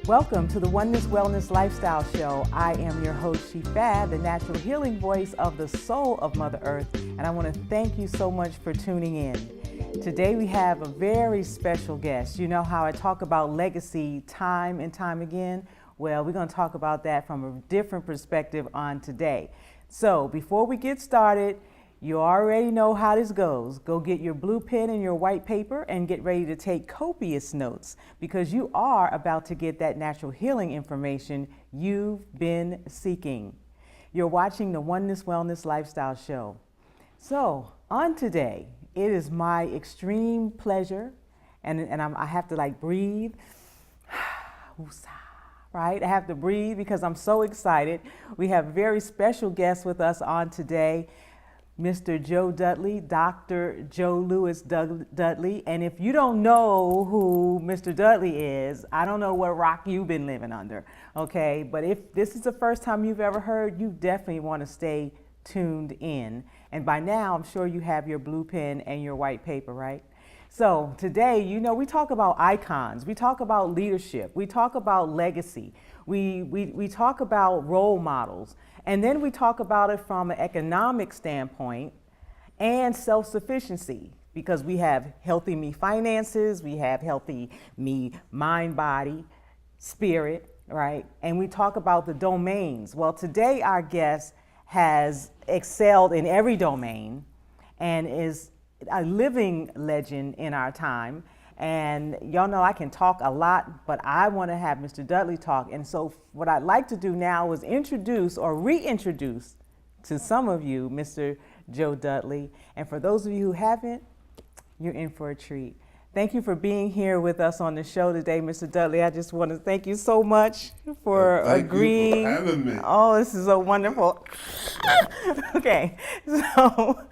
Welcome to the Oneness Wellness Lifestyle Show. I am your host, Shifa, the natural healing voice of the soul of Mother Earth, and I want to thank you so much for tuning in. Today we have a very special guest. You know how I talk about legacy time and time again? Well, we're going to talk about that from a different perspective on today. So before we get started, you already know how this goes. Go get your blue pen and your white paper and get ready to take copious notes because you are about to get that natural healing information you've been seeking. You're watching the Oneness Wellness Lifestyle Show. So on today, it is my extreme pleasure, and I have to breathe, right? I have to breathe because I'm so excited. We have a very special guest with us on today. Mr. Joe Dudley, Dr. Joe Louis Dudley. And if you don't know who Mr. Dudley is, I don't know what rock you've been living under, okay? But if this is the first time you've ever heard, you definitely want to stay tuned in. And by now, I'm sure you have your blue pen and your white paper, right? So today, you know, we talk about icons, we talk about leadership, we talk about legacy, we talk about role models. And then we talk about it from an economic standpoint and self-sufficiency, because we have healthy me finances, we have healthy me mind, body, spirit, right? And we talk about the domains. Well, today our guest has excelled in every domain and is a living legend in our time. And y'all know I can talk a lot, but I want to have Mr. Dudley talk. And so what I'd like to do now is introduce or reintroduce to some of you Mr. Joe Dudley. And for those of you who haven't, you're in for a treat. Thank you for being here with us on the show today, Mr. Dudley. I just want to thank you so much for agreeing. Thank you for having me. Oh, this is so wonderful. Okay, so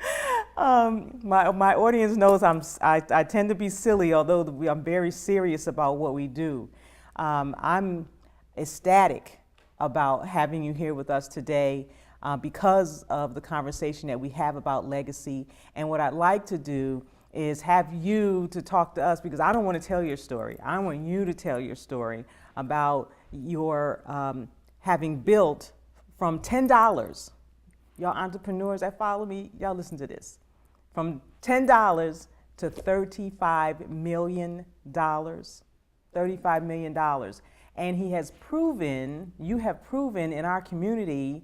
my audience knows I tend to be silly, although I'm very serious about what we do. I'm ecstatic about having you here with us today because of the conversation that we have about legacy. And what I'd like to do is have you to talk to us, because I don't want to tell your story. I want you to tell your story about your having built from $10. Y'all entrepreneurs that follow me, y'all listen to this. From $10 to $35 million. $35 million. And he has proven, you have proven in our community,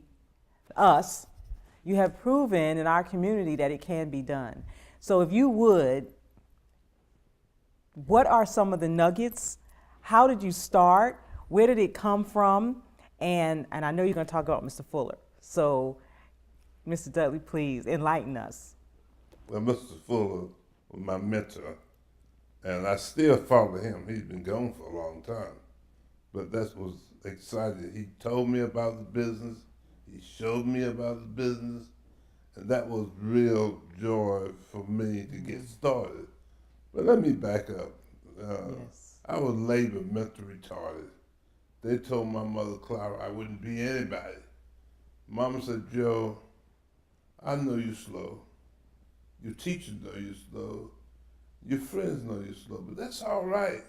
you have proven in our community that it can be done. So if you would, what are some of the nuggets? How did you start? Where did it come from? And I know you're going to talk about Mr. Fuller. So, Mr. Dudley, please enlighten us. Well, Mr. Fuller was my mentor, and I still follow him. He's been gone for a long time. But that was exciting. He told me about the business. He showed me about the business. And that was real joy for me to get started. But let me back up. Yes. I was labor mentally retarded. They told my mother, Clara, I wouldn't be anybody. Mama said, Joe, I know you're slow. Your teachers know you're slow. Your friends know you're slow, but that's all right.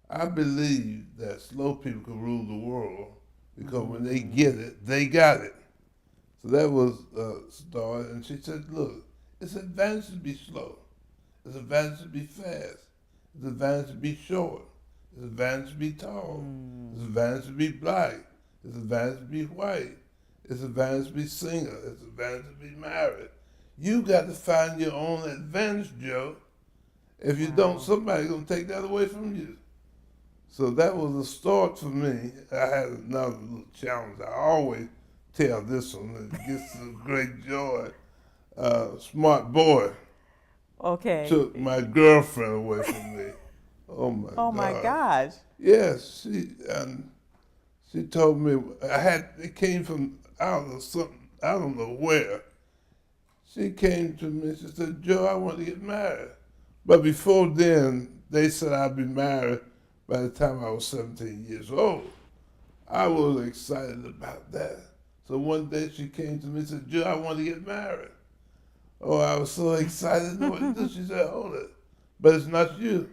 I believe that slow people can rule the world because when they get it, they got it. So that was a start, and she said, look, it's an advantage to be slow. It's an advantage to be fast. It's an advantage to be short. It's an advantage to be tall. It's an advantage to be black. It's an advantage to be white. It's an advantage to be single. It's an advantage to be married. You got to find your own advantage, Joe. If you don't, somebody's going to take that away from you. So that was a start for me. I had another little challenge. I always tell this one, it gets a great joy. Smart boy. Okay. Took my girlfriend away from me. Oh my God. Oh my gosh. Yes, she told me it came from out I don't know where. She came to me, she said, Joe, I want to get married. But before then, they said I'd be married by the time I was 17 years old. I was excited about that. So one day she came to me and said, Joe, I want to get married. Oh, I was so excited. What to do? She said, hold it. But it's not you.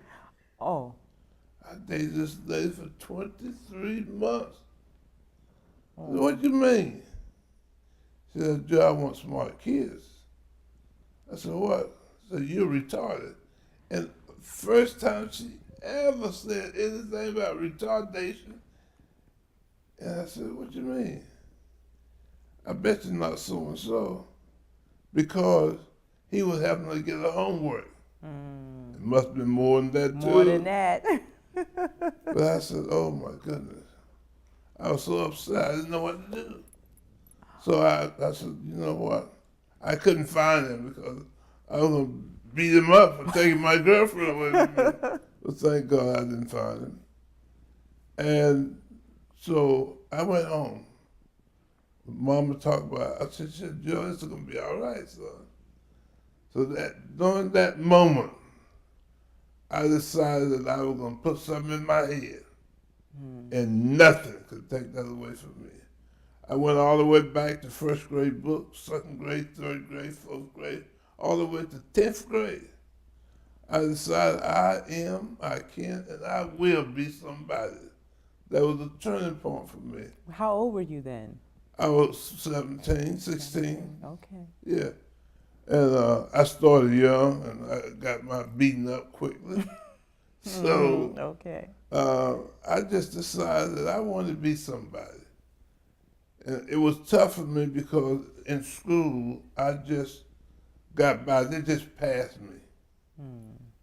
Oh. I dated this lady for 23 months. I said, what you mean? She said, Joe, I want smart kids. I said, what? She said, you're retarded. And first time she ever said anything about retardation. And I said, what you mean? I bet you're not so-and-so, because he was having to get her homework. It must have been more than that, too. More than that. But I said, oh my goodness. I was so upset, I didn't know what to do. So I said, you know what? I couldn't find him because I was going to beat him up for taking my girlfriend away from me. But thank God I didn't find him. And so I went home. Mama talked about it. I said, Joe, this is going to be all right, son. So that during that moment, I decided that I was going to put something in my head, and nothing could take that away from me. I went all the way back to first grade books, second grade, third grade, fourth grade, all the way to 10th grade. I decided I can, and I will be somebody. That was a turning point for me. How old were you then? I was 17, 16. Okay. Yeah. And I started young, and I got my beating up quickly. So okay. I just decided that I wanted to be somebody. And it was tough for me because in school, I just got by. They just passed me.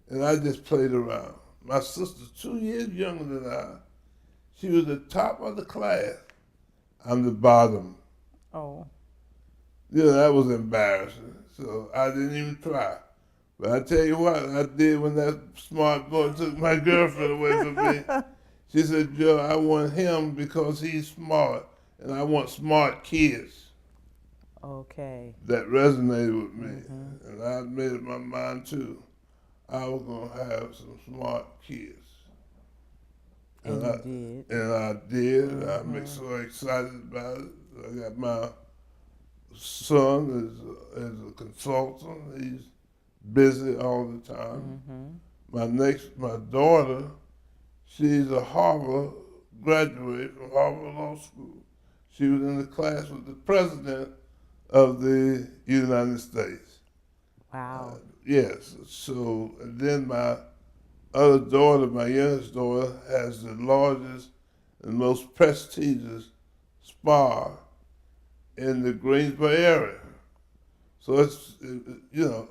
And I just played around. My sister's 2 years younger than I. She was the top of the class. I'm the bottom. Oh. Yeah, that was embarrassing. So I didn't even try. But I tell you what I did when that smart boy took my girlfriend away from me. She said, Joe, I want him because he's smart, and I want smart kids. Okay. That resonated with me. And I made up my mind, too. I was going to have some smart kids. And you did. And I did. I'm so excited about it. I got my son as a consultant. He's busy all the time. My daughter, she's a Harvard graduate from Harvard Law School. She was in the class with the president of the United States. Wow. Yes. So, and then my other daughter, my youngest daughter, has the largest and most prestigious spa in the Greensboro area. So it's,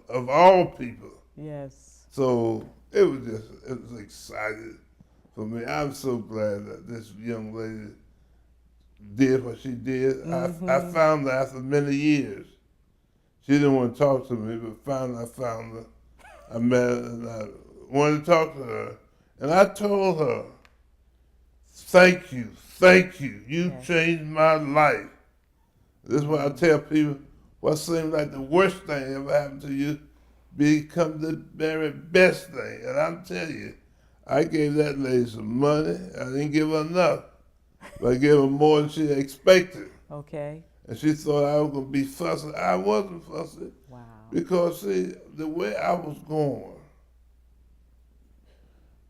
of all people. Yes. So it was exciting for me. I'm so glad that this young lady did what she did. I found her after many years. She didn't want to talk to me, but finally I found her. I met her and I wanted to talk to her. And I told her, thank you. You changed my life. This is what I tell people, what seems like the worst thing ever happened to you become the very best thing. And I'm telling you, I gave that lady some money. I didn't give her enough, but I gave her more than she expected. Okay. And she thought I was going to be fussy. I wasn't fussy. Wow. Because, see, the way I was going,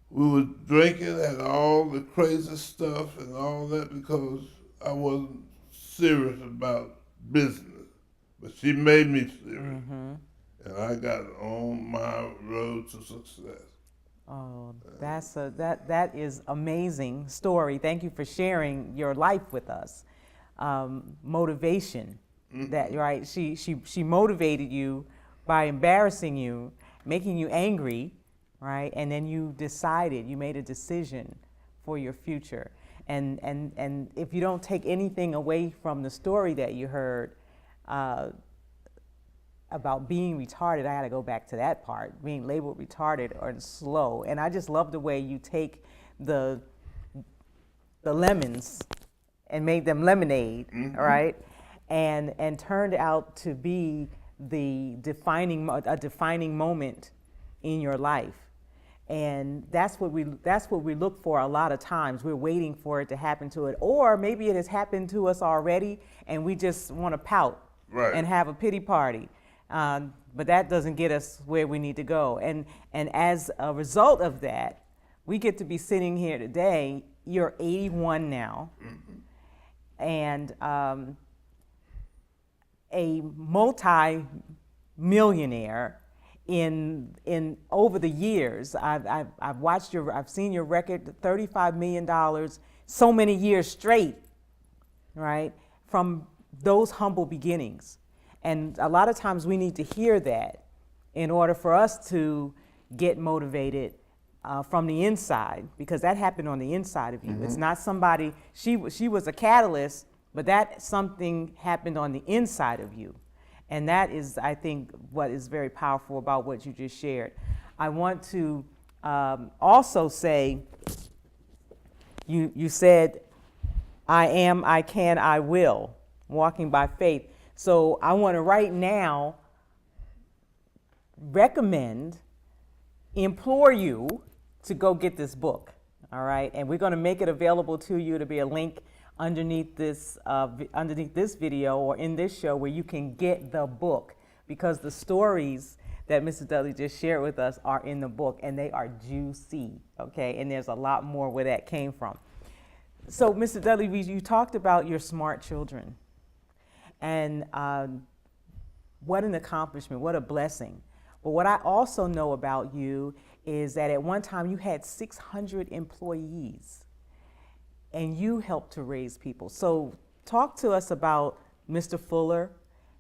we were drinking and all the crazy stuff and all that because I wasn't serious about business. But she made me serious. And I got on my road to success. Oh, that is amazing story. Thank you for sharing your life with us. Motivation, that right? She motivated you by embarrassing you, making you angry, right? And then you made a decision for your future. And if you don't take anything away from the story that you heard about being retarded, I got to go back to that part, being labeled retarded or slow. And I just love the way you take the lemons and made them lemonade, right? And turned out to be a defining moment in your life. And that's what we look for a lot of times. We're waiting for it to happen to it, or maybe it has happened to us already, and we just want to pout and have a pity party. But that doesn't get us where we need to go. And as a result of that, we get to be sitting here today. You're 81 now, and a multi-millionaire in over the years. I've seen your record, $35 million, so many years straight, right? From those humble beginnings. And a lot of times we need to hear that in order for us to get motivated from the inside, because that happened on the inside of you. Mm-hmm. It's not somebody, she was a catalyst, but that something happened on the inside of you. And that is, I think, what is very powerful about what you just shared. I want to also say, you said, I am, I can, I will, walking by faith. So I want to right now recommend, implore you to go get this book, all right? And we're going to make it available to you to be a link underneath this video or in this show where you can get the book, because the stories that Mr. Dudley just shared with us are in the book, and they are juicy, okay? And there's a lot more where that came from. So, Mr. Dudley, you talked about your smart children, and what an accomplishment, what a blessing. But what I also know about you is that at one time you had 600 employees, and you helped to raise people. So talk to us about Mr. Fuller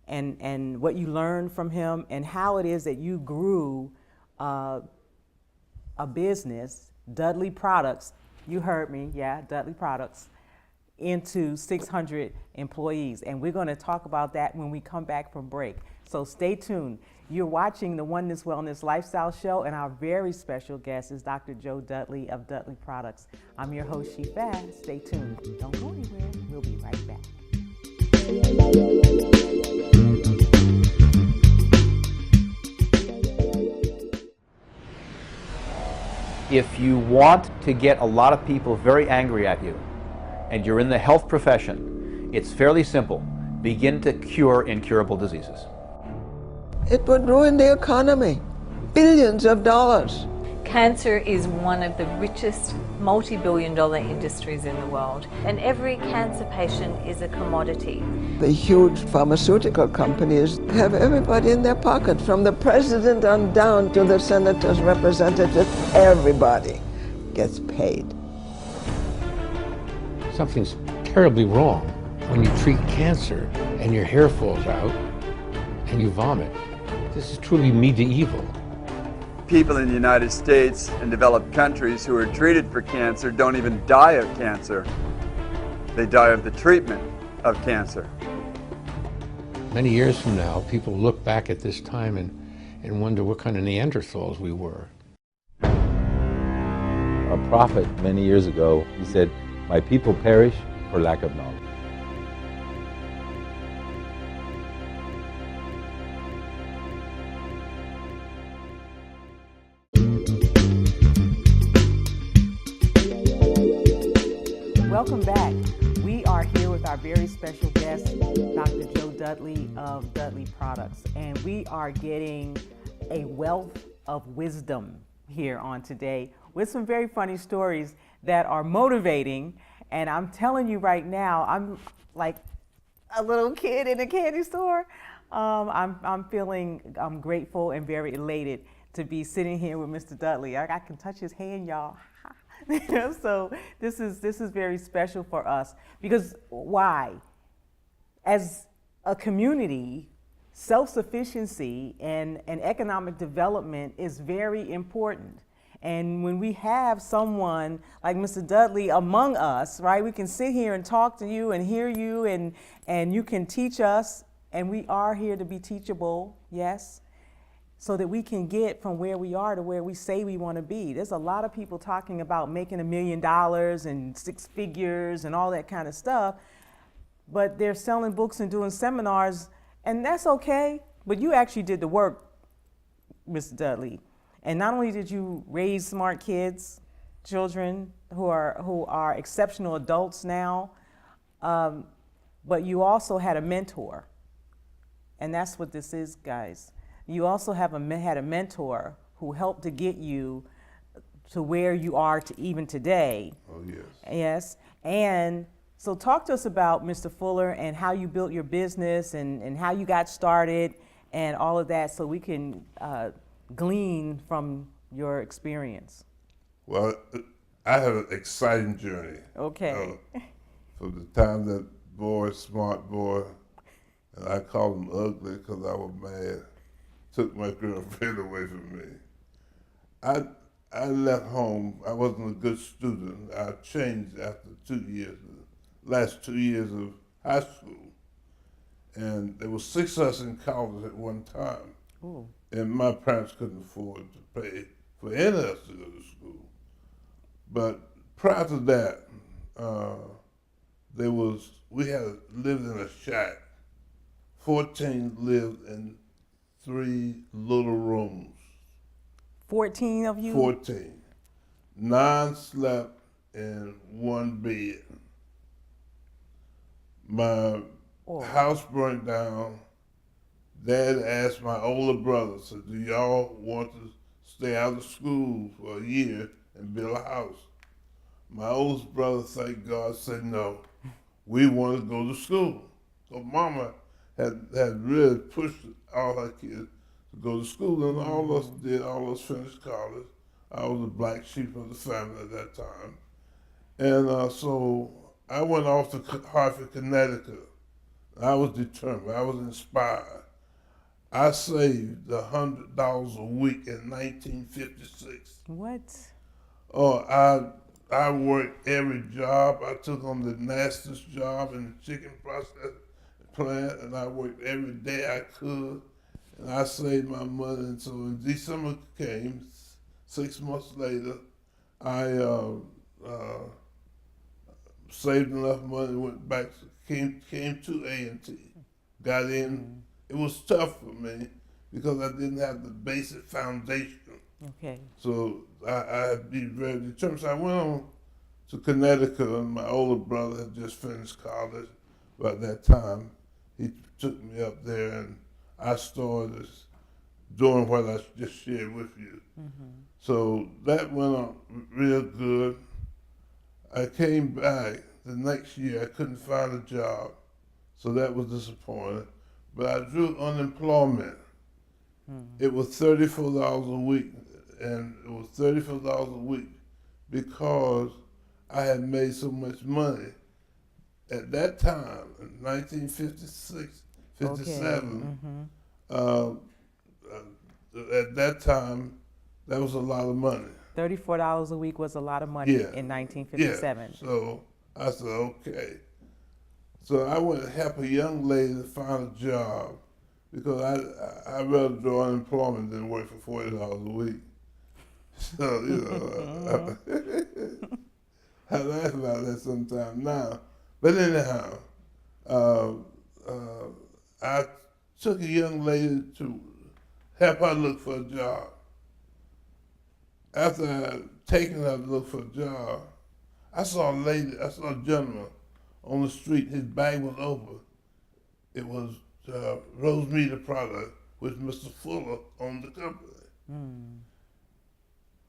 and what you learned from him, and how it is that you grew a business, Dudley Products, you heard me, yeah, Dudley Products, into 600 employees. And we're going to talk about that when we come back from break. So stay tuned. You're watching the Oneness Wellness Lifestyle Show, and our very special guest is Dr. Joe Dudley of Dudley Products. I'm your host, She Fast. Stay tuned. Don't go anywhere. We'll be right back. If you want to get a lot of people very angry at you, and you're in the health profession, it's fairly simple. Begin to cure incurable diseases. It would ruin the economy. Billions of dollars. Cancer is one of the richest multi-billion-dollar industries in the world, and every cancer patient is a commodity. The huge pharmaceutical companies have everybody in their pocket, from the president on down to the senators, representatives. Everybody gets paid. Something's terribly wrong when you treat cancer and your hair falls out and you vomit. This is truly medieval. People in the United States and developed countries who are treated for cancer don't even die of cancer. They die of the treatment of cancer. Many years from now, people look back at this time and wonder what kind of Neanderthals we were. A prophet many years ago, he said, "My people perish for lack of knowledge." Welcome back. We are here with our very special guest, Dr. Joe Dudley of Dudley Products, and we are getting a wealth of wisdom here on today with some very funny stories that are motivating. And I'm telling you right now, I'm like a little kid in a candy store. I'm feeling grateful and very elated to be sitting here with Mr. Dudley. I can touch his hand, y'all. So this is very special for us, because why? As a community, self-sufficiency and economic development is very important. And when we have someone like Mr. Dudley among us, right, we can sit here and talk to you and hear you, and you can teach us, and we are here to be teachable, yes, so that we can get from where we are to where we say we want to be. There's a lot of people talking about making $1 million and 6 figures and all that kind of stuff, but they're selling books and doing seminars, and that's okay, but you actually did the work, Mr. Dudley. And not only did you raise smart kids, children who are exceptional adults now, but you also had a mentor. And that's what this is, guys. You also had a mentor who helped to get you to where you are to even today. Oh, yes. Yes. And so talk to us about Mr. Fuller and how you built your business and how you got started and all of that so we can glean from your experience. Well, I had an exciting journey. Okay. From the time that boy, smart boy, and I called him ugly because I was mad, took my girlfriend away from me. I left home. I wasn't a good student. I changed after 2 years, the last 2 years of high school. And there were 6 of us in college at one time. Ooh. And my parents couldn't afford to pay for any of us to go to school. But prior to that, we had lived in a shack. 14 lived in 3 little rooms. 14 of you? 14. 9 slept in 1 bed. My house burnt down. Dad asked my older brother, said, do y'all want to stay out of school for a year and build a house? My oldest brother, thank God, said no. We want to go to school. So Mama had really pushed all her kids to go to school, and all of us did. All of us finished college. I was the black sheep of the family at that time. And so I went off to Hartford, Connecticut. I was determined. I was inspired. I saved $100 a week in 1956. What? Oh, I worked every job. I took on the nastiest job in the chicken processing plant, and I worked every day I could, and I saved my money. And so when December came, 6 months later, I saved enough money, went back, came to A&T, got in. It was tough for me because I didn't have the basic foundation. Okay. So I had to be very determined. So I went on to Connecticut, and my older brother had just finished college. By that time, he took me up there, and I started doing what I just shared with you. Mm-hmm. So that went on real good. I came back the next year. I couldn't find a job, so that was disappointing. But I drew unemployment. It was $34 a week, and it was $34 a week because I had made so much money. At that time, in 1956, 57, at that time, that was a lot of money. $34 a week was a lot of money in 1957. Yeah. So I said, okay. So I went to help a young lady to find a job because I'd rather draw unemployment than work for $40 a week. So, you know, I laugh about that sometimes now. But anyhow, I took a young lady to help her look for a job. After I'd taken her to look for a job, I saw a gentleman on the street. His bag was open. It was Rose Meter product with Mr. Fuller on the company.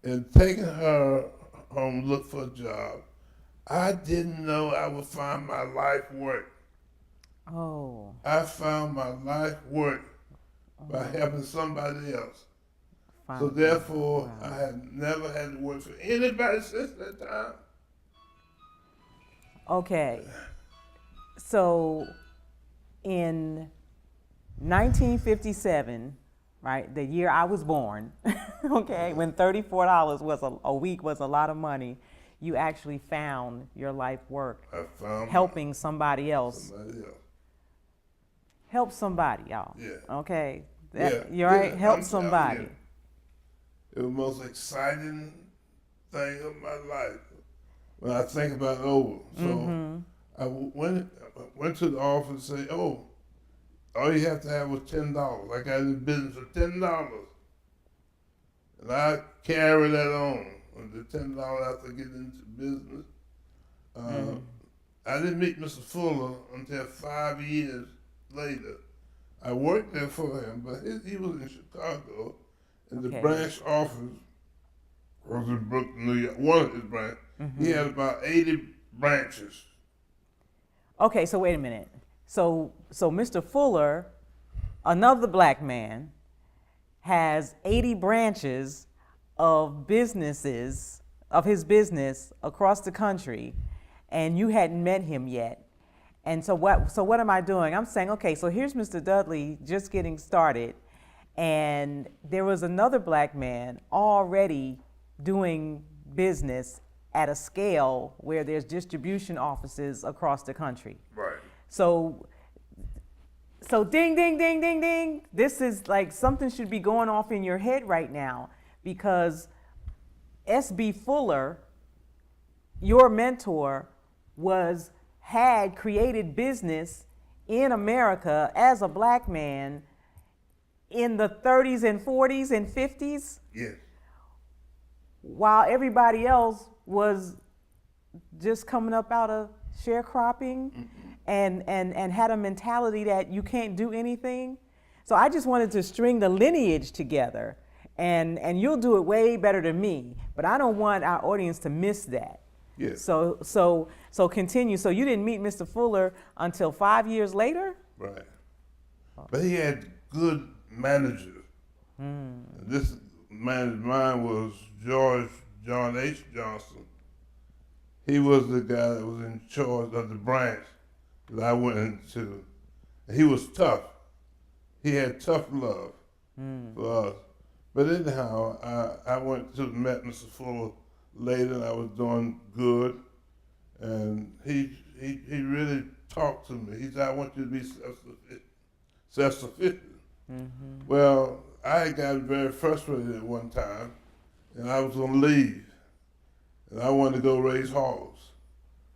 And taking her home to look for a job, I didn't know I would find my life work. Oh. I found my life work by helping somebody else. So therefore, I had never had to work for anybody since that time. Okay. So in 1957, right, the year I was born, okay, when $34 was a week was a lot of money, you actually found your life work. I found helping somebody else. Help somebody, y'all. Yeah. Okay. Yeah. You're right. Help somebody. It was the most exciting thing of my life when I think about it over. So I went to the office and say, oh, all you have to have was $10. I got in the business for $10. And I carry that on. With the $10 after getting into business. I didn't meet Mr. Fuller until 5 years later. I worked there for him, but he was in Chicago, and the branch office was in Brooklyn, New York. One of his branches. He had about 80 branches. Okay, so wait a minute. So Mr. Fuller, another black man, has 80 branches of businesses, of his business across the country, and you hadn't met him yet. And so what am I doing? I'm saying, okay, so here's Mr. Dudley just getting started, and there was another black man already doing business at a scale where there's distribution offices across the country. Right. So ding, ding, ding, ding, ding. This is like something should be going off in your head right now, because S.B. Fuller, your mentor, had created business in America as a black man in the 30s and 40s and 50s. Yes. While everybody else was just coming up out of sharecropping and had a mentality that you can't do anything. So I just wanted to string the lineage together, and you'll do it way better than me, but I don't want our audience to miss that. Yes. So continue. So you didn't meet Mr. Fuller until 5 years later? Right. But he had good managers. This manager mine was John H. Johnson. He was the guy that was in charge of the branch that I went into. He was tough. He had tough love for us. But anyhow, I went to met Mr. Fuller later, and I was doing good. And he really talked to me. He said, I want you to be self-sufficient. Well, I got very frustrated at one time, and I was going to leave. And I wanted to go raise hogs.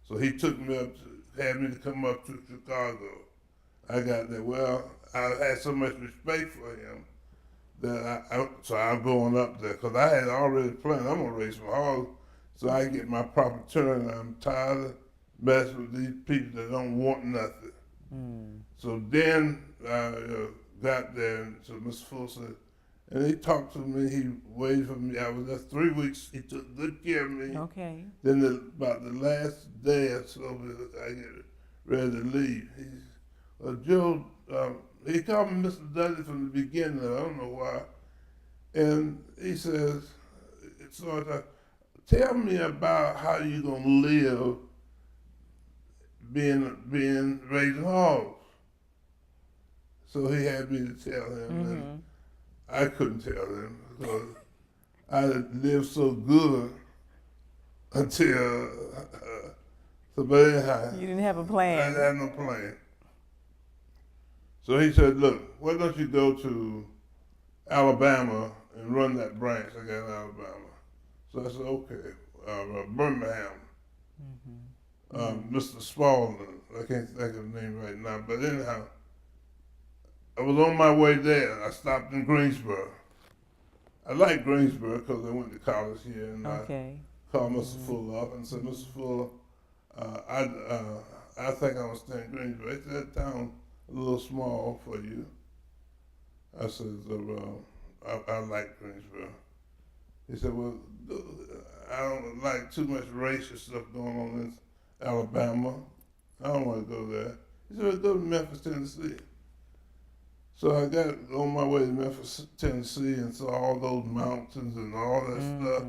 So he took me up, had me to come up to Chicago. I got there. Well, I had so much respect for him that so I'm going up there, because I had already planned, I'm going to raise some hogs so I can get my proper turn. I'm tired of messing with these people that don't want nothing. So then I got there, and so Mr. Fuller said, and he talked to me, he waited for me. I was there 3 weeks. He took good care of me. Okay. Then about the last day or so, I get ready to leave. He said, Joe, he called me Mr. Dudley from the beginning. I don't know why. And he says, tell me about how you gonna live being raising hogs. So he had me to tell him. And I couldn't tell him because I lived so good until, but anyhow. You didn't have a plan. I didn't have no plan. So he said, look, why don't you go to Alabama and run that branch I got in Alabama? So I said, okay, Birmingham, Mr. Spalding, I can't think of the name right now, but anyhow, I was on my way there. I stopped in Greensboro. I like Greensboro because I went to college here, and I called Mr. Fuller up and said, Mr. Fuller, I think I will stay in Greensboro. He said, that town a little small for you. I said, I like Greensboro. He said, well, I don't like too much racist stuff going on in Alabama. I don't want to go there. He said, well, go to Memphis, Tennessee. So I got on my way to Memphis, Tennessee, and saw all those mountains and all that stuff.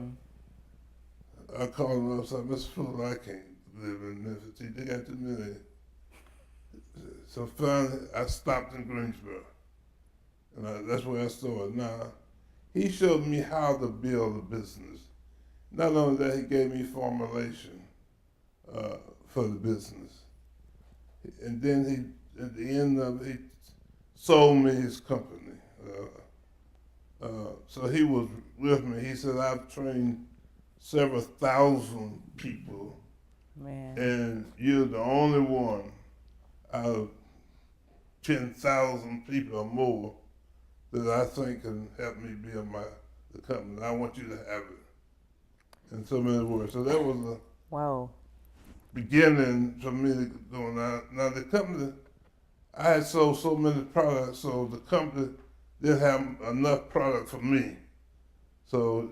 I called him up and said, Mr. Fuller, I can't live in Memphis. They got too many. So finally, I stopped in Greensboro. And that's where I started. Now, he showed me how to build a business. Not only that, he gave me formulation for the business. And then he, at the end of it, he sold me his company. So he was with me. He said, I've trained several thousand people, and you're the only one out of 10,000 people or more that I think can help me build the company. I want you to have it. In so many words. So that was a beginning for me to go on. Now the company, I had sold so many products, so the company didn't have enough product for me. So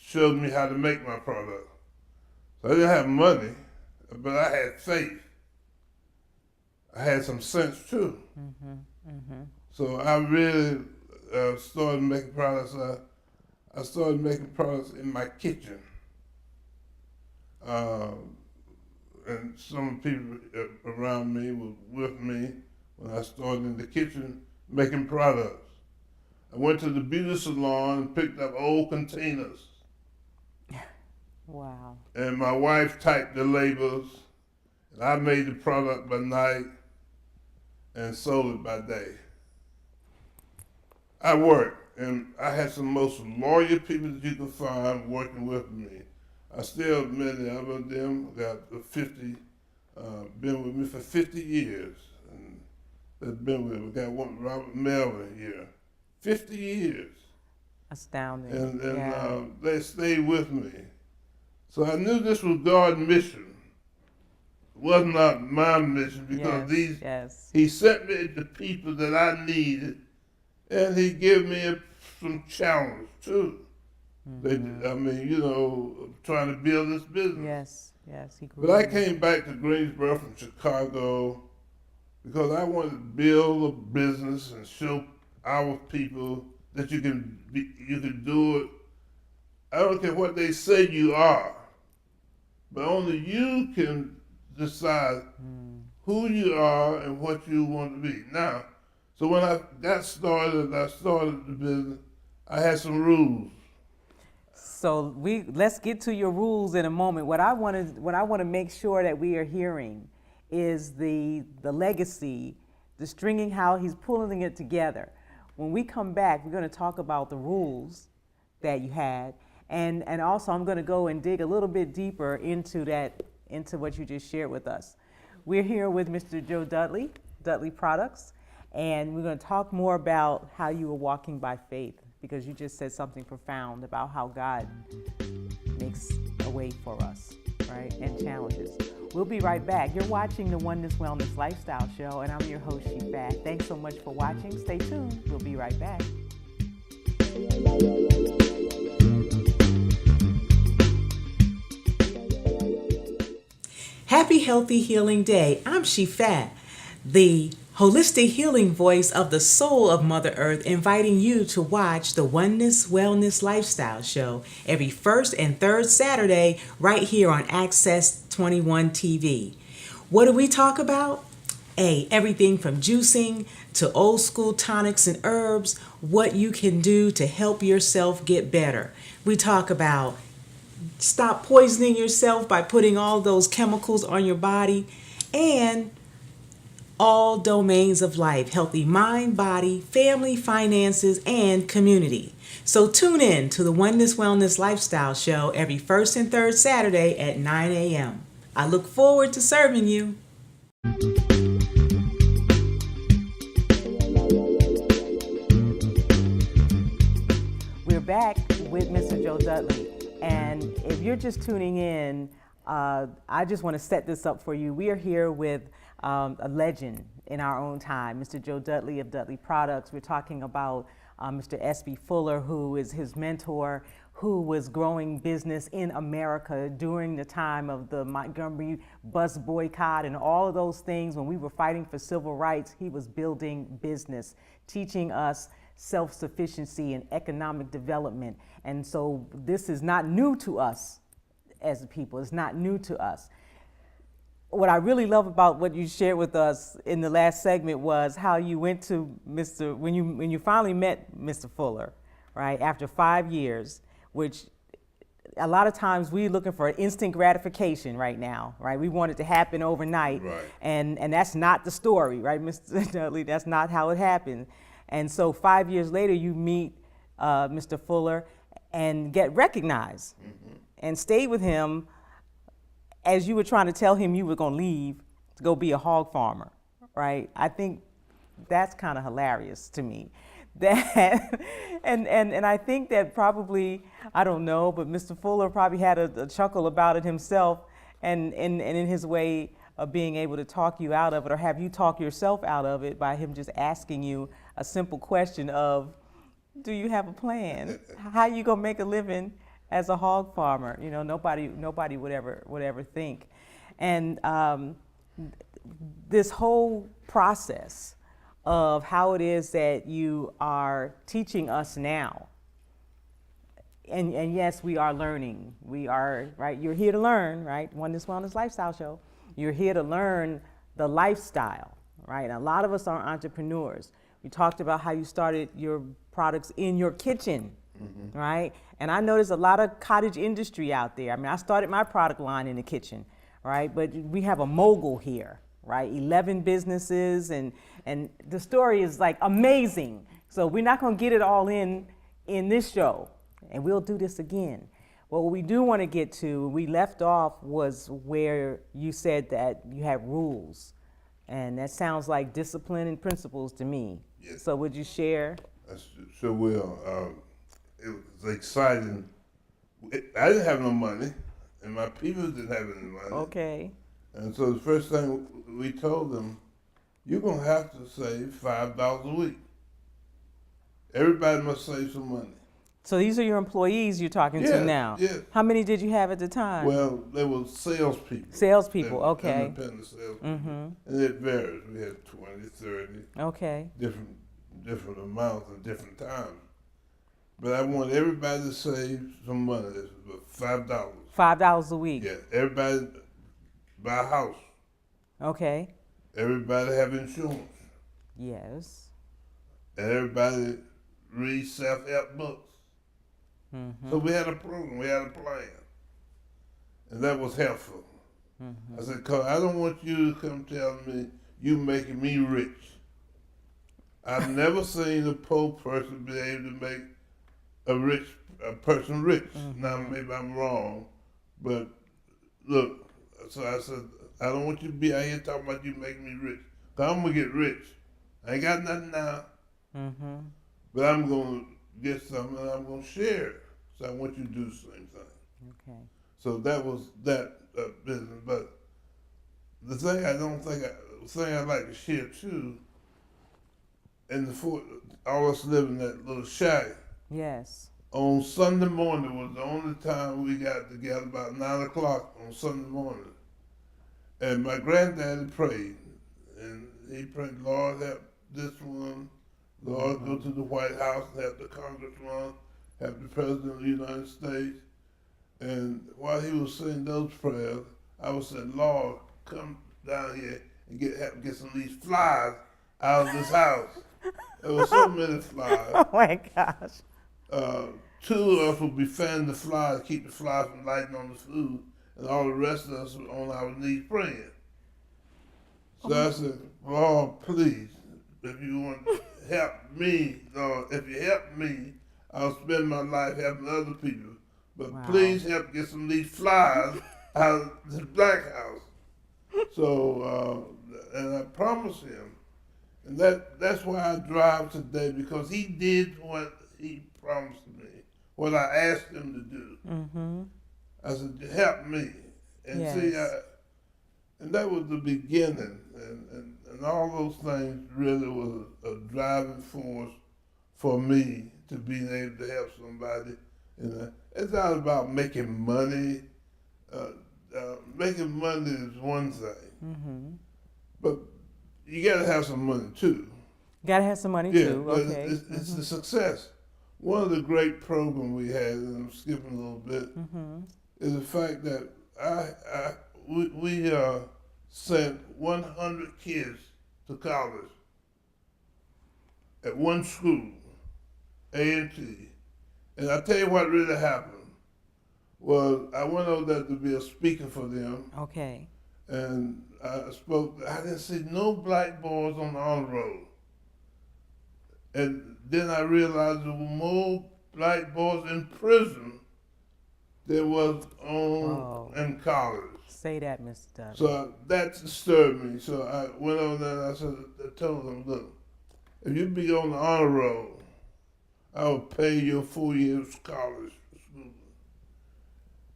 showed me how to make my product. So I didn't have money, but I had faith. I had some sense too. So I really started making products. I started making products in my kitchen. And some people around me were with me when I started in the kitchen making products. I went to the beauty salon and picked up old containers. Wow. And my wife typed the labels, and I made the product by night and sold it by day. I worked, and I had some most loyal people that you could find working with me. I still, many of them got 50, been with me for 50 years. And they've been with me. We got one, Robert Melvin here, 50 years. Astounding. And yeah. They stayed with me. So I knew this was God's mission. It was not my mission because He sent me the people that I needed, and He gave me some challenge too. I mean, trying to build this business. Yes. But I came back to Greensboro from Chicago because I wanted to build a business and show our people that you can do it. I don't care what they say you are, but only you can decide who you are and what you want to be. Now, so when I started the business, I had some rules. So let's get to your rules in a moment. What I want to make sure that we are hearing is the legacy, the stringing, how he's pulling it together. When we come back, we're going to talk about the rules that you had, and also I'm going to go and dig a little bit deeper into what you just shared with us. We're here with Mr. Joe Dudley, Dudley Products, and we're going to talk more about how you were walking by faith, because you just said something profound about how God makes a way for us, right, and challenges. We'll be right back. You're watching the Oneness Wellness Lifestyle Show, and I'm your host, Shifat. Thanks so much for watching. Stay tuned. We'll be right back. Happy, healthy, healing day. I'm Shifat, the holistic healing voice of the soul of Mother Earth, inviting you to watch the Oneness Wellness Lifestyle Show every first and third Saturday right here on Access 21 TV. What do we talk about? Everything from juicing to old school tonics and herbs, what you can do to help yourself get better. We talk about stop poisoning yourself by putting all those chemicals on your body, and all domains of life: healthy mind, body, family, finances, and community. So tune in to the Oneness Wellness Lifestyle Show every first and third Saturday at 9 a.m. I look forward to serving you. We're back with Mr. Joe Dudley. And if you're just tuning in, I just want to set this up for you. We are here with a legend in our own time, Mr. Joe Dudley of Dudley Products. We're talking about Mr. S.B. Fuller, who is his mentor, who was growing business in America during the time of the Montgomery bus boycott and all of those things. When we were fighting for civil rights, he was building business, teaching us self-sufficiency and economic development. And so this is not new to us as a people. It's not new to us. What I really love about what you shared with us in the last segment was how you went to when you finally met Mr. Fuller, right, after 5 years, which a lot of times we're looking for instant gratification right now, right? We want it to happen overnight, right. And that's not the story, right, Mr. Dudley? That's not how it happened. And so 5 years later, you meet Mr. Fuller and get recognized, and stay with him as you were trying to tell him you were going to leave to go be a hog farmer, right? I think that's kind of hilarious to me. That and I think that probably, I don't know, but Mr. Fuller probably had a chuckle about it himself, and in his way of being able to talk you out of it, or have you talk yourself out of it by him just asking you a simple question of, do you have a plan? How you gonna make a living as a hog farmer. You know, nobody would ever think. And this whole process of how it is that you are teaching us now. And yes, we are learning. We are, right? You're here to learn, right? Oneness Wellness Lifestyle Show. You're here to learn the lifestyle, right? And a lot of us are entrepreneurs. We talked about how you started your products in your kitchen, right? And I know there's a lot of cottage industry out there. I mean, I started my product line in the kitchen, right? But we have a mogul here, right? 11 businesses, and the story is like amazing. So we're not gonna get it all in this show, and we'll do this again. What we do want to get to, we left off, was where you said that you have rules, and that sounds like discipline and principles to me. Yes. So would you share? I sure will. It was exciting. I didn't have no money, and my people didn't have any money. Okay. And so the first thing we told them, you're going to have to save $5 a week. Everybody must save some money. So these are your employees you're talking to now? Yes. How many did you have at the time? Well, they were salespeople. Salespeople, okay. Independent salespeople. And it varies. We had 20, 30. Okay. Different amounts at different times. But I want everybody to save some money. It's about $5. $5 a week? Yeah. Everybody buy a house. Okay. Everybody have insurance. Yes. And everybody read self-help books. So we had a program, we had a plan. And that was helpful. I said, "Cause I don't want you to come tell me you making me rich. I've never seen a poor person be able to make a person rich. Now maybe I'm wrong, but look, so I said, I don't want you to be out here talking about you making me rich. Cause I'm gonna get rich. I ain't got nothing now, but I'm gonna get something and I'm gonna share it. So I want you to do the same thing." Okay. So that was that business. But the thing I'd like to share too, all us live in that little shack. Yes. On Sunday morning was the only time we got together, about 9 o'clock on Sunday morning. And my granddaddy prayed. And he prayed, Lord, help this one. Lord, go to the White House and help the congressman, help the President of the United States. And while he was saying those prayers, I was saying, Lord, come down here and get some of these flies out of this house. There were so many flies. Oh my gosh. 2 of us would be fanning the flies, keep the flies from lighting on the food, and all the rest of us were on our knees praying. So I said, Lord, please, if you want to help me, Lord, if you help me, I'll spend my life helping other people. But please help get some of these flies out of this black house. So, and I promised him. And that's why I drive today, because he did what he promised me, what I asked him to do. I said, help me. And see, and that was the beginning. And all those things really was a driving force for me to be able to help somebody. It's not about making money. Making money is one thing, but you got to have some money too. Got to have some money too. Okay. It's the success. One of the great programs we had, and I'm skipping a little bit, is the fact that we sent 100 kids to college at one school, A&T. And I tell you what really happened was I went over there to be a speaker for them. Okay. And I spoke. I didn't see no black boys on the honor roll. And then I realized there were more black boys in prison than was in college. Say that, Mr. Dudley. So that disturbed me. So I went over there and I told them, look, if you be on the honor roll, I will pay your 4 years college school.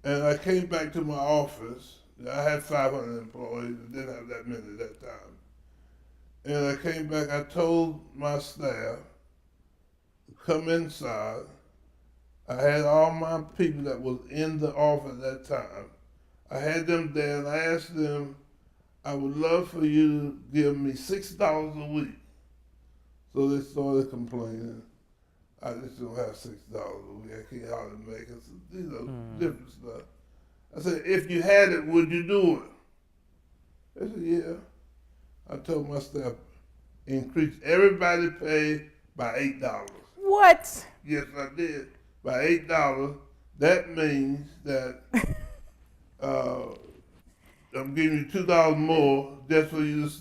And I came back to my office. I had 500 employees. I didn't have that many at that time. And I came back, I told my staff, come inside. I had all my people that was in the office at that time. I had them there and I asked them, I would love for you to give me $6 a week. So they started complaining. I just don't have $6 a week. I can't hardly make it. So, different stuff. I said, if you had it, would you do it? They said, yeah. I told my staff, increase everybody pay by $8. What? Yes, I did. By $8. That means that I'm giving you $2 more just for you to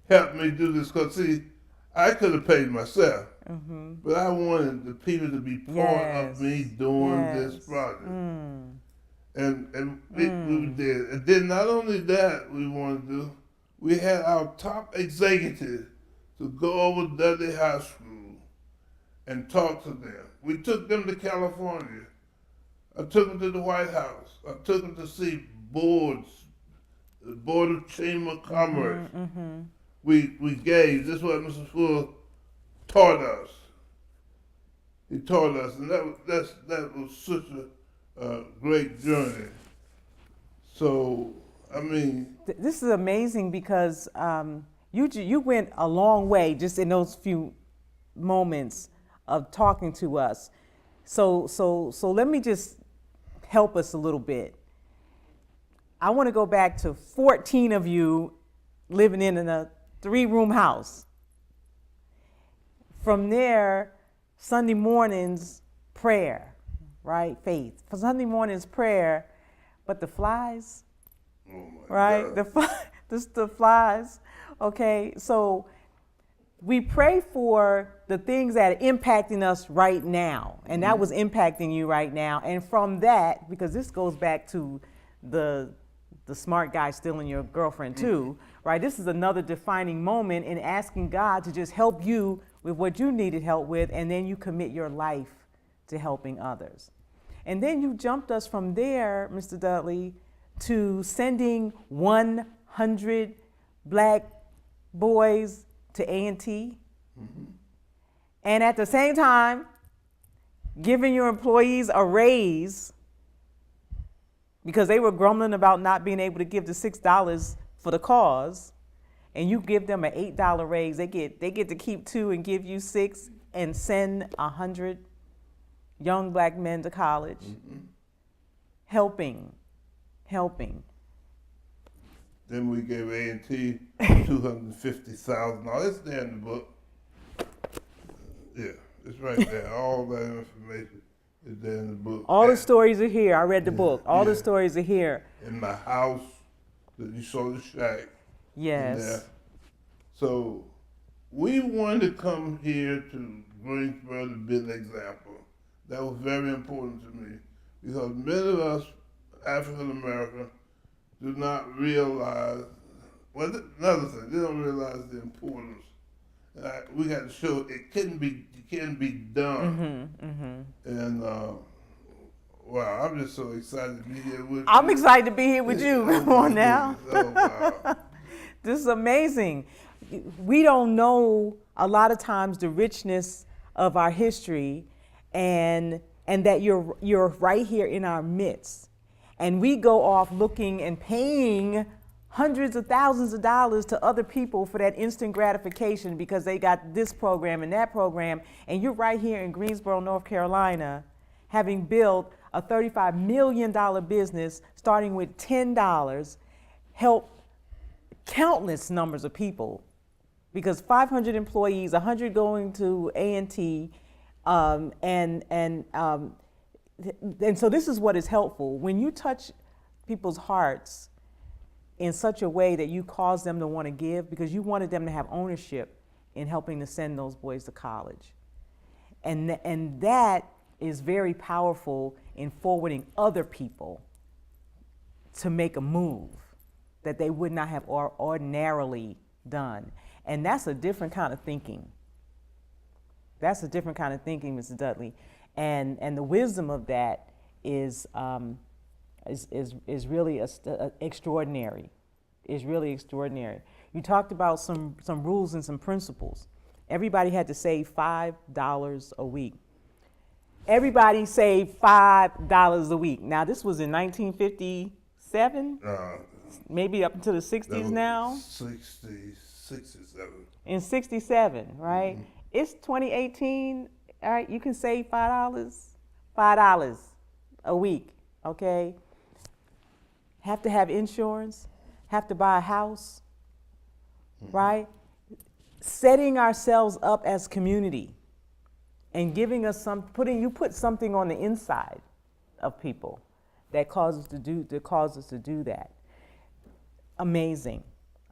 help me do this. Because, see, I could have paid myself, but I wanted the people to be part of me doing this project. And we did. And then not only that we wanted to do, we had our top executives to go over to Dudley High School and talk to them. We took them to California. I took them to the White House. I took them to see boards, the Board of Chamber of Commerce. We gave, this is what Mr. Fuller taught us. He taught us, and that was such a great journey. So, I mean, This is amazing because you went a long way just in those few moments of talking to us. So let me just help us a little bit. I want to go back to 14 of you living in a 3-room house. From there, Sunday mornings prayer, right? Faith. For Sunday mornings prayer, but the flies, oh my right? God. The flies. Okay, so we pray for the things that are impacting us right now, and that was impacting you right now. And from that, because this goes back to the smart guy stealing your girlfriend too, right? This is another defining moment in asking God to just help you with what you needed help with, and then you commit your life to helping others. And then you jumped us from there, Mr. Dudley, to sending 100 black boys to A&T, and at the same time, giving your employees a raise because they were grumbling about not being able to give the $6 for the cause, and you give them an $8 raise. They get to keep 2 and give you 6 and send 100 young black men to college. Helping. Then we gave A&T $250,000. It's there in the book. Yeah, it's right there. All that information is there in the book. All the stories are here. I read the book. All the yeah. stories are here. In my house, that you saw the shack. Yes. In there. So we wanted to come here to Greensboro to be an example. That was very important to me because many of us, African American, do not realize, well, another thing, they don't realize the importance. We got to show it can be done. And wow, I'm just so excited to be here with you. I'm excited to be here with you. Come on now. Oh, wow. This is amazing. We don't know a lot of times the richness of our history, and that you're right here in our midst. And we go off looking and paying hundreds of thousands of dollars to other people for that instant gratification because they got this program and that program. And you're right here in Greensboro, North Carolina, having built a $35 million business starting with $10, help countless numbers of people, because 500 employees, 100 going to A&T, and so this is what is helpful. When you touch people's hearts in such a way that you cause them to want to give, because you wanted them to have ownership in helping to send those boys to college. And that is very powerful in forwarding other people to make a move that they would not have ordinarily done. And that's a different kind of thinking. That's a different kind of thinking, Mr. Dudley. And the wisdom of that is really extraordinary. Is really extraordinary. You talked about some rules and some principles. Everybody had to save $5 a week. everybody saved $5 a week. Now, this was in 1957, maybe up until the 60s now. 67. In 67, right? It's 2018. All right, you can save $5 a week, okay? Have to have insurance, have to buy a house, right? Setting ourselves up as community and giving us you put something on the inside of people that causes us to do that. Amazing,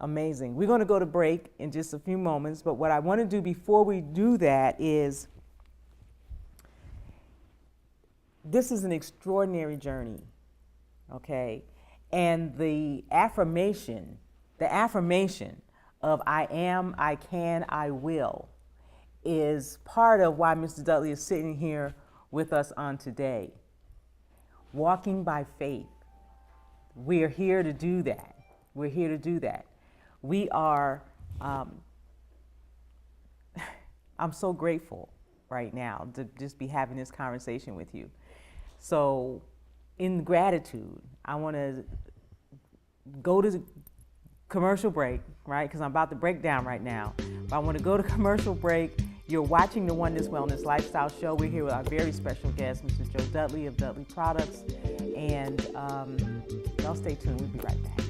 amazing. We're going to go to break in just a few moments, but what I want to do before we do that is, this is an extraordinary journey, okay? And the affirmation of I am, I can, I will is part of why Mr. Dudley is sitting here with us on today. Walking by faith. We are here to do that. We're here to do that. We are, I'm so grateful right now to just be having this conversation with you. So in gratitude, I want to go to the commercial break, right? Because I'm about to break down right now. But I want to go to commercial break. You're watching the Oneness Wellness Lifestyle Show. We're here with our very special guest, Mr. Joe Dudley of Dudley Products. And y'all stay tuned. We'll be right back.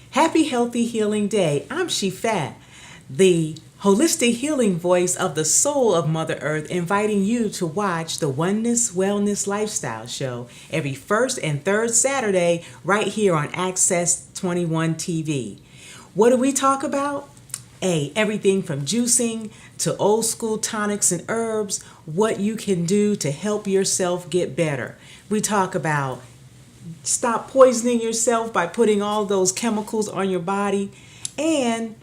Happy Healthy Healing Day. I'm Shifa, the holistic healing voice of the soul of Mother Earth, inviting you to watch the Oneness Wellness Lifestyle Show every first and third Saturday right here on Access 21 TV. What do we talk about? Everything from juicing to old school tonics and herbs, what you can do to help yourself get better. We talk about stop poisoning yourself by putting all those chemicals on your body, and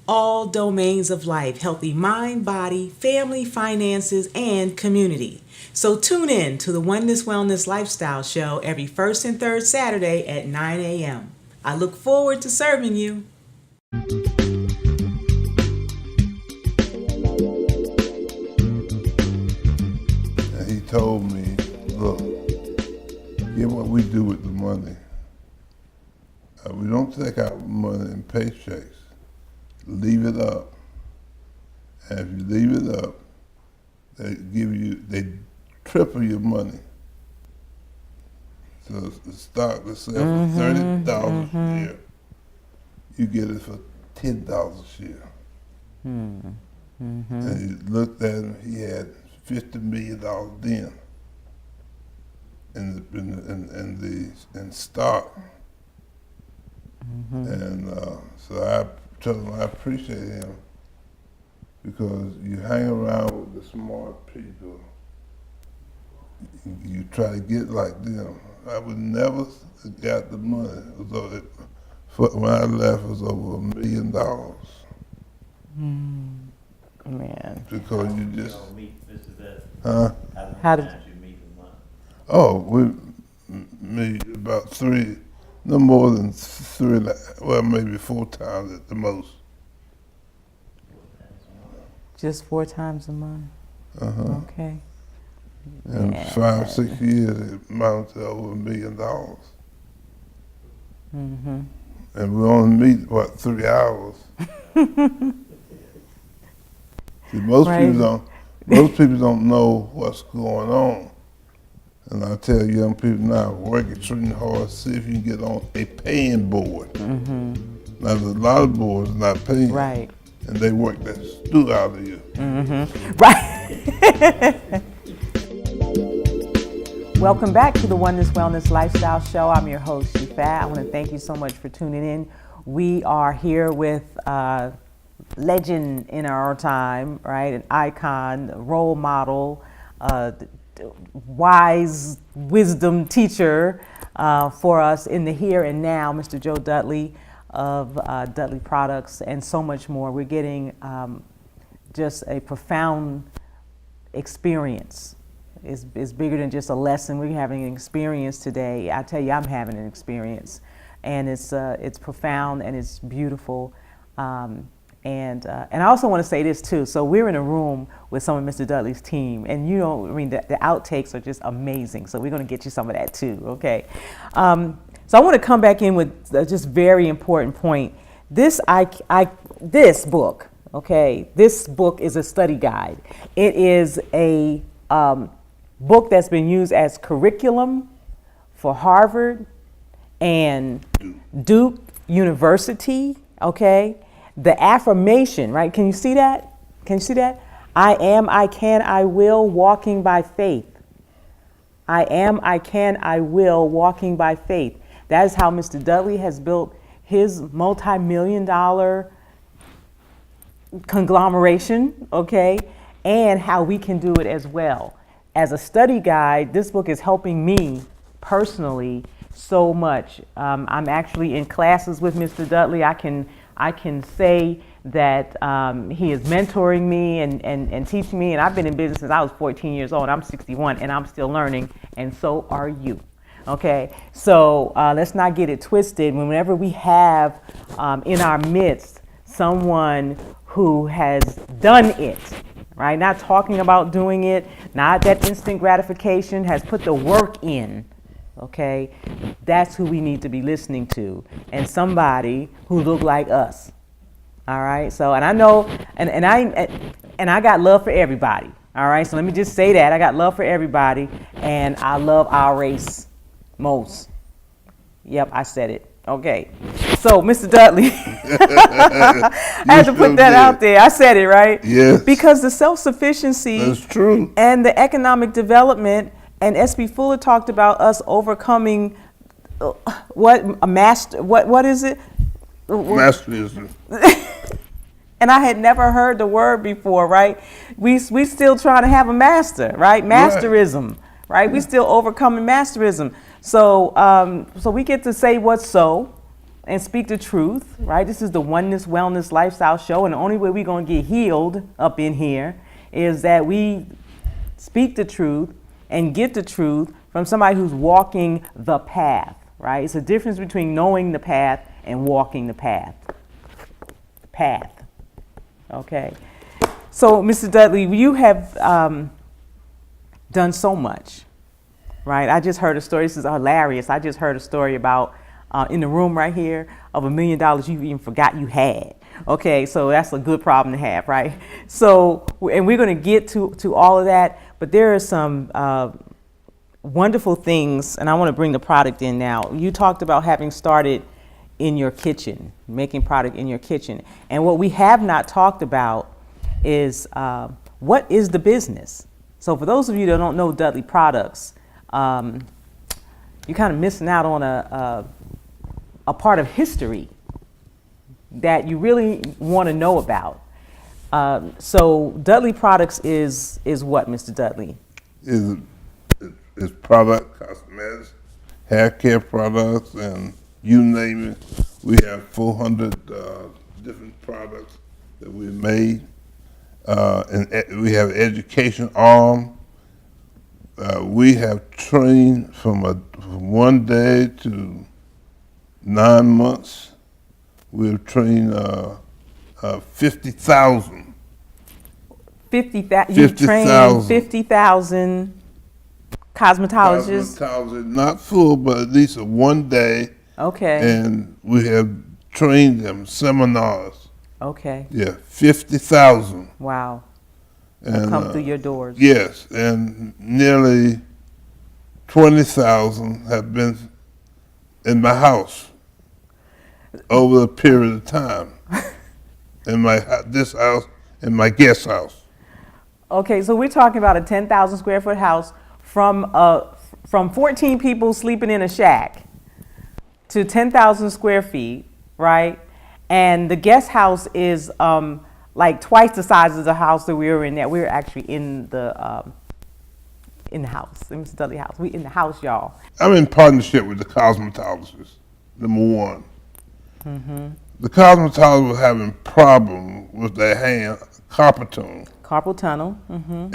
all domains of life: healthy mind, body, family, finances, and community. So tune in to the Oneness Wellness Lifestyle Show every first and third Saturday at 9 a.m. I look forward to serving you. And he told me, look, get what we do with the money. We don't take out money in paychecks. Leave it up. And if you leave it up, they triple your money. So the stock, let's say for $30 a share, you get it for $10 a share. And he looked at him, he had $50 million then in stock. And so I told him I appreciate him, because you hang around with the smart people, you try to get like them. I would never have got the money. When I left, it was over $1 million. Man. Because you just... How did you meet the money? Oh, we meet about three, no more than three, well, maybe 4 times at the most. just 4 times a month? Okay. In 5, 6 years, it amounted to over $1 million. And we only meet, 3 hours. See, most people don't know what's going on. And I tell young people now, work extremely hard, see if you can get on a paying board. Now, there's a lot of boards not paying. Right. And they work the stew out of you. Right. Welcome back to the Oneness Wellness Lifestyle Show. I'm your host, Shifa. I want to thank you so much for tuning in. We are here with a legend in our time, right? An icon, a role model, wise wisdom teacher for us in the here and now, Mr. Joe Dudley of Dudley Products, and so much more. We're getting just a profound experience. It's bigger than just a lesson. We're having an experience today. I tell you, I'm having an experience. and it's profound and it's beautiful. And I also want to say this too. So we're in a room with some of Mr. Dudley's team, and you know, I mean, the outtakes are just amazing. So we're going to get you some of that too, okay? So I want to come back in with a just very important point. This book, okay, this book is a study guide. It is a book that's been used as curriculum for Harvard and Duke University, okay? The affirmation, right? Can you see that? Can you see that? I am, I can, I will, walking by faith. I am, I can, I will, walking by faith. That is how Mr. Dudley has built his multi-million-dollar conglomeration, okay? And how we can do it as well. As a study guide, this book is helping me personally so much. I'm actually in classes with Mr. Dudley. I can say that he is mentoring me and teaching me, and I've been in business since I was 14 years old. I'm 61, and I'm still learning, and so are you. Okay, so let's not get it twisted. Whenever we have in our midst someone who has done it, right? Not talking about doing it, not that instant gratification, has put the work in. Okay, that's who we need to be listening to, and somebody who look like us. All right. So, and I know, and I got love for everybody. All right. So let me just say that I got love for everybody, and I love our race most. Yep, I said it. Okay. So, Mr. Dudley, I had to put that out there. I said it, right? Yes. Because the self-sufficiency, That's true. and the economic development. And S.B. Fuller talked about us overcoming what is it? Masterism. And I had never heard the word before, right? We still trying to have a master, right? Masterism, right? We still overcoming masterism. So so we get to say what's so and speak the truth, right? This is the Oneness Wellness Lifestyle Show, and the only way we're gonna get healed up in here is that we speak the truth and get the truth from somebody who's walking the path, right? It's a difference between knowing the path and walking the path. Path, okay? So, Mr. Dudley, you have done so much, right? I just heard a story, this is hilarious. I just heard a story about, in the room right here, of $1 million you even forgot you had. Okay, so that's a good problem to have, right? So, and we're gonna get to all of that, but there are some wonderful things, and I wanna bring the product in now. You talked about having started in your kitchen, making product in your kitchen. And what we have not talked about is what is the business? So for those of you that don't know Dudley Products, you're kind of missing out on a part of history that you really want to know about. So Dudley Products is what, Mr. Dudley? Is product, cosmetics, hair care products, and you name it. We have 400 different products that we made. And we have education arm. We have trained from 1 day to 9 months. We've trained 50,000. 50,000. You trained 50,000 cosmetologists. Cosmetologists, not full, but at least 1 day. Okay. And we have trained them, seminars. Okay. Yeah, 50,000. Wow. And come through your doors. Yes, and nearly 20,000 have been in my house over a period of time. In this house, in my guest house. Okay, so we're talking about a 10,000 square foot house from 14 people sleeping in a shack to 10,000 square feet, right? And the guest house is like twice the size of the house that we were in. That we were actually in the house, in Mr. Dudley house. We in the house, y'all. I'm in partnership with the cosmetologists. Number one, the cosmetologists were having problem with their hand, carpal tunnel. Carpal tunnel. And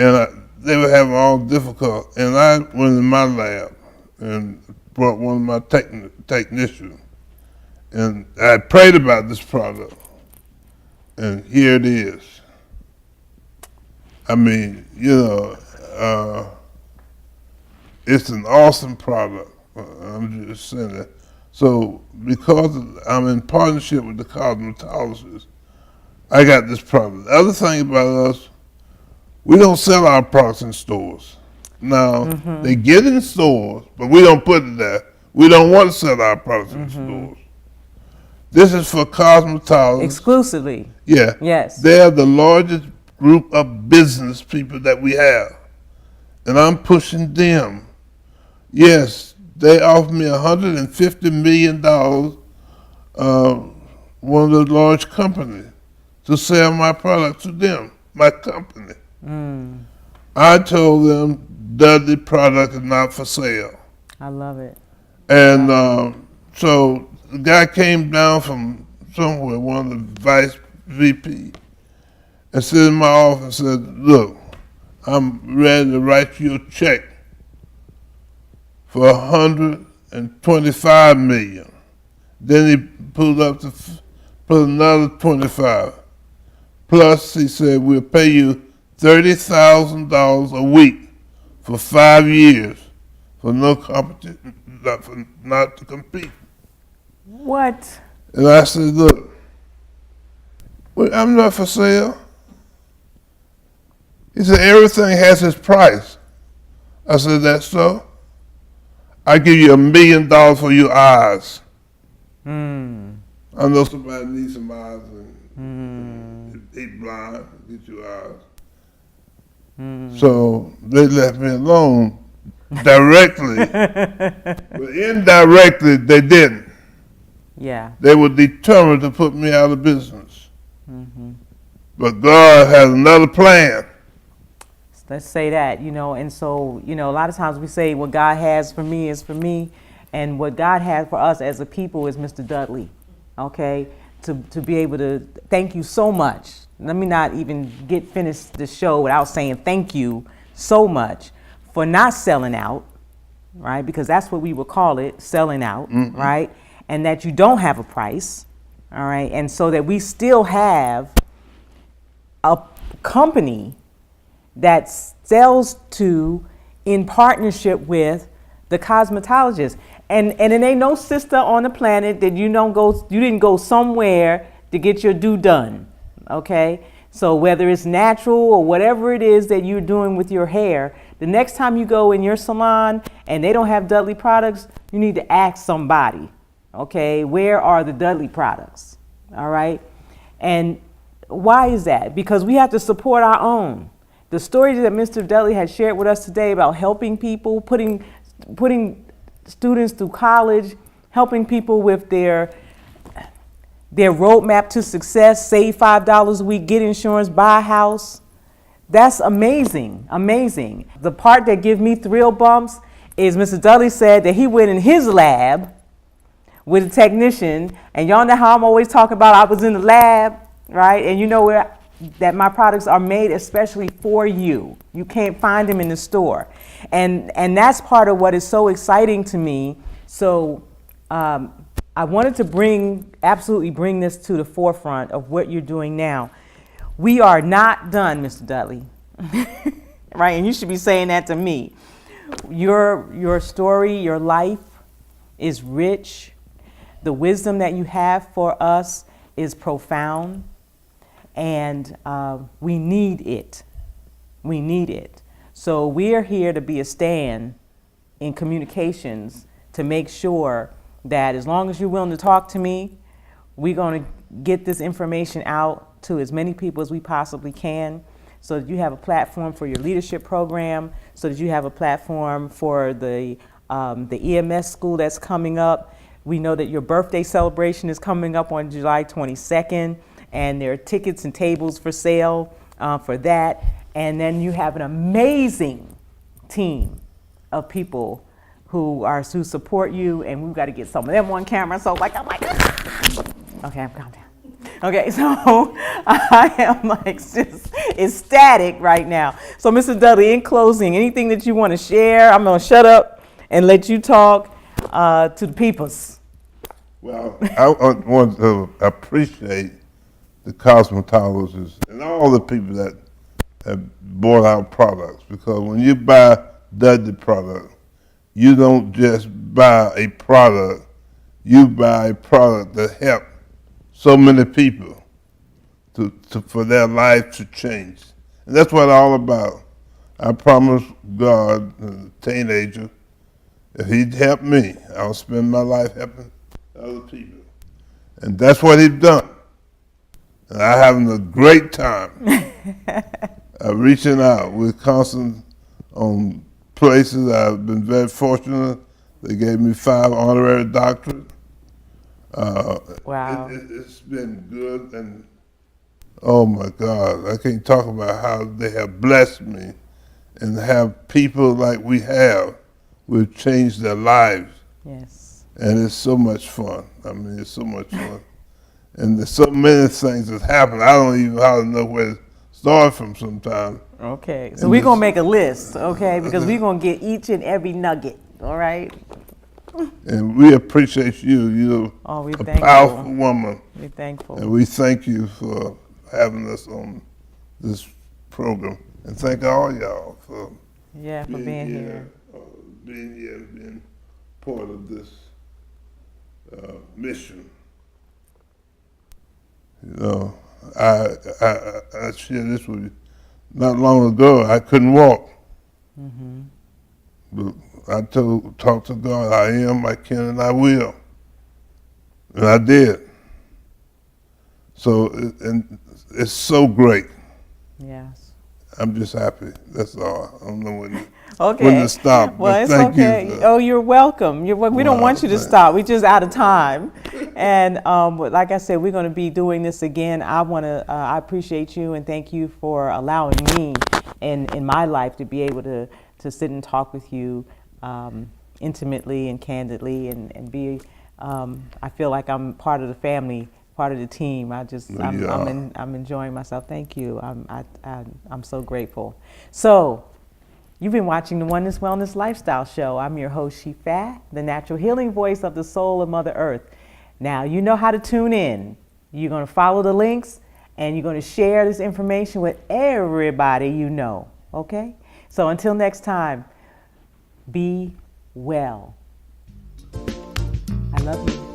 they were having all difficult. And I went in my lab and brought one of my technicians. And I prayed about this product, and here it is. I mean, it's an awesome product. I'm just saying that. So because I'm in partnership with the cosmetologist, I got this product. The other thing about us, we don't sell our products in stores. Now, they get in stores, but we don't put it there. We don't want to sell our products in stores. This is for cosmetologists. Exclusively. Yeah. Yes. They're the largest group of business people that we have. And I'm pushing them. Yes, they offered me $150 million, one of the large companies, to sell my product to them, my company. I told them Dudley product is not for sale. I love it. And so the guy came down from somewhere, one of the vice VP, and sit in my office and said, look, I'm ready to write you a check for $125 million. Then he pulled up to put another 25. Plus, he said, we'll pay you $30,000 a week for 5 years for no competition, not to compete. What? And I said, look, I'm not for sale. He said, everything has its price. I said, that's so? I give you $1 million for your eyes. I know somebody needs some eyes and they blind, get your eyes. So they left me alone directly, but indirectly they didn't. Yeah. They were determined to put me out of business. But God has another plan. Let's say that, and so, a lot of times we say what God has for me is for me, and what God has for us as a people is Mr. Dudley, okay? To be able to, thank you so much. Let me not even finish the show without saying thank you so much for not selling out, right? Because that's what we would call it, selling out, right? And that you don't have a price, all right? And so that we still have a company that sells to, in partnership with, the cosmetologist. And it ain't no sister on the planet that you didn't go somewhere to get your due done, okay? So whether it's natural or whatever it is that you're doing with your hair, the next time you go in your salon and they don't have Dudley products, you need to ask somebody, okay? Where are the Dudley products, all right? And why is that? Because we have to support our own. The story that Mr. Dudley had shared with us today about helping people, putting students through college, helping people with their roadmap to success, save $5 a week, get insurance, buy a house. That's amazing, amazing. The part that gives me thrill bumps is Mr. Dudley said that he went in his lab with a technician, and y'all know how I'm always talking about I was in the lab, right? And you know where that my products are made especially for you. You can't find them in the store. And that's part of what is so exciting to me. So I wanted to absolutely bring this to the forefront of what you're doing now. We are not done, Mr. Dudley, right? And you should be saying that to me. Your story, your life is rich. The wisdom that you have for us is profound. And we need it. We need it. So we are here to be a stand in communications to make sure that as long as you're willing to talk to me, we're going to get this information out to as many people as we possibly can, so that you have a platform for your leadership program, so that you have a platform for the EMS school that's coming up. We know that your birthday celebration is coming up on July 22nd. And there are tickets and tables for sale for that. And then you have an amazing team of people who support you, and we've got to get some of them on camera. So like, I'm like, okay, I'm calm down. Okay, so I am like just ecstatic right now. So Mr. Dudley, in closing, anything that you want to share? I'm gonna shut up and let you talk to the peoples. Well, I want to appreciate the cosmetologists and all the people that have bought our products, because when you buy Dudley product, you don't just buy a product, you buy a product that helps so many people for their life to change. And that's what it's all about. I promised God, as a teenager, if he'd help me, I'll spend my life helping other people. And that's what he's done. And I'm having a great time. Reaching out. We're constant on places. I've been very fortunate. They gave me 5 honorary doctorates. Wow. It's been good, and oh my God, I can't talk about how they have blessed me, and have people like we have, we've changed their lives. Yes. And it's so much fun. I mean, it's so much fun. And there's so many things that happen. I don't even know where to start from sometimes. Okay, so we're gonna make a list, okay, because we're gonna get each and every nugget, all right? And we appreciate you. You're we're a thankful. powerful woman. We're thankful. And we thank you for having us on this program. And thank all y'all for being here. Being here and being part of this mission. You know, I share this with you. Not long ago, I couldn't walk. Mm-hmm. But I talked to God, I am, I can, and I will. And I did. So, and it's so great. Yes. I'm just happy. That's all. I don't know when Okay. to stop. Well, but it's thank okay. you. Oh, you're welcome. We don't want you to stop. We're just out of time. And like I said, we're going to be doing this again. I appreciate you and thank you for allowing me in my life to be able to sit and talk with you intimately and candidly and be. I feel like I'm part of the family, part of the team. I'm enjoying myself. Thank you. I'm so grateful. So. You've been watching the Oneness Wellness Lifestyle Show. I'm your host, Shifa, the natural healing voice of the soul of Mother Earth. Now, you know how to tune in. You're going to follow the links, and you're going to share this information with everybody you know, okay? So until next time, be well. I love you.